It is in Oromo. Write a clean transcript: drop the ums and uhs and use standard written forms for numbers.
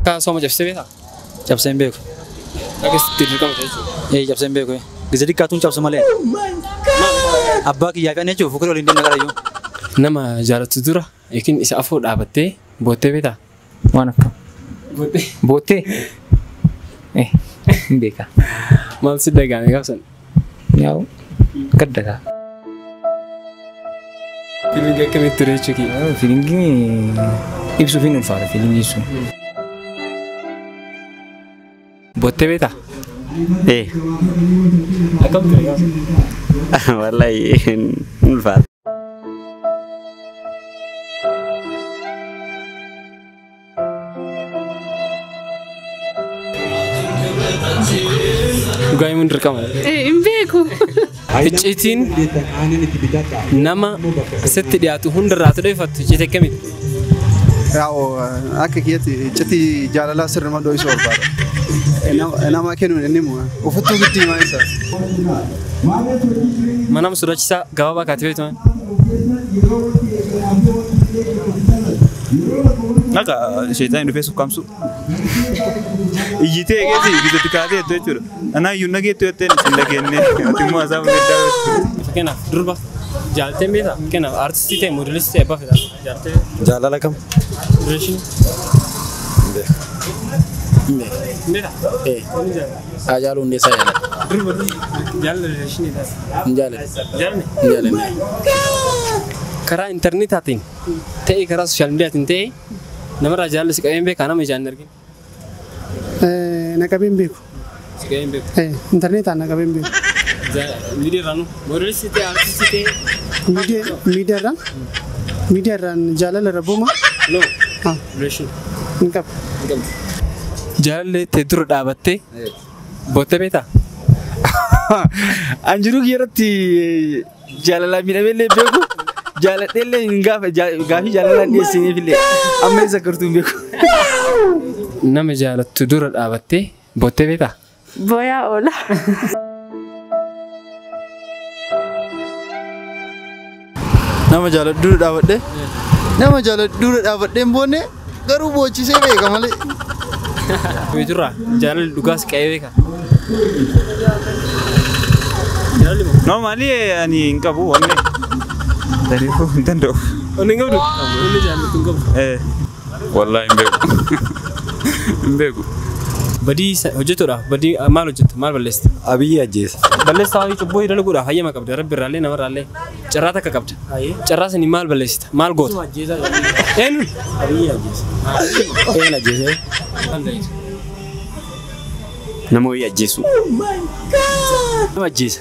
Ka sooma jabsee beektaa? Cabseen beeku. Akkasitti dirqama ta'e jechuudha. Cabseen beeku. Gisa dikkaatuun cabsa malee. Abbaa kiyyaa kan jechuun fuuldura waliin deemna qarayyuu. Nama jaalatu dura yookiin isa afoo dhaabattee boottee beektaa? Waan akka. Boottee. Boottee. Hin beeka. Maal si dhagaame gaafsan? Yaa'u gaddataa. Fiilingii akkamitti ture jechuudha? Fiilingii ibsuuf hin ulfaata fiilingii sun. Boottee beektaa? Akkam ture gaafsan? Wallahi hin ulfaata. Dhugaa himuun dirqama. Hin beeku. Icciitiin nama asitti dhiyaatu hundarraa tudheeffattu icciitii akkamitti? Yaa'u akka kiyyatti icciitii jaalalaa sirnuma dho'isuu barbaada. Nama kennuun inni immoo uffattuu giddii maa isaa. Manama sodaachisaa gabaabaa kaatee beektu Naka shaytaan dhufee sukkaamsu. Iyyitee eegeeti biyyatti kaatee jettee jechuudha. Anaa iyyuu nageetti jettee isin dhageenye ati immoo asaa guddaa. Fakkeenyaaf durba jaalatee beektaa? Fakkeenyaaf aartistii ta'e moodelistii ta'e abbaa fedhaa jaalatee Jaalala kam? dureeshin. Beektaa? Ajaalu hundeessaa jaalladha. Durba jaalala dureeshiniidhaas. Hin jaaladha. Jaalanne? Hin jaaladha. Karaa intarneetaatiin ta'ee karaa sooshaal miidiyaatiin ta'ee namarraa jaalala si qabeen beekaa nama ijaan hin argin. Naqabeen beeku. Si qabeen beeku. Intarneetaan naqabeen beeku. Miidiyaarraan moodelistii ta'e aartistii ta'e. Miidiyaarraan jaalala rabbuuma. No. Dureeshin. Hin qabu. Jaalallee ta'e dura dhaabattee boottee beektaa? Anjiruu kiyyarratti jaalalaa miidhameellee beeku. Jaaladheellee hin gaafii jaalalaan dhiyeessiniifillee amma isa gartuu hin beeku. Nama jaalattu dura dhaabattee boottee beektaa? Booyaa oola. Nama jaaladhu dura dhaabadhee. Nama jaaladhu dura dhaabadhee hin boonne garuu boochisee beeka malee. Miiturraa jaalalli dhugaas qa'ee beekaa? Normally ani hin qabu wanne. Tariifuu hin danda'u. Onni hin qabdu? Onni jaalattu hin qabu? Wallahi hin beeku. Hin beeku. Badii hojjetuudhaaf badii maal hojjetta? Maal balleessita? Abiyyi ajjeesa. Balleessaa waayee cubbuu dalaguudhaaf hayyama qabda. Rabbi irraallee namarraallee carraa takka qabda. Carraa sanii maal balleessita? Maal goota? Eenyuun? Abiyyi ajjeesa. Een ajjeesa. Nama wayii ajjeesu. Nama ajjeesa.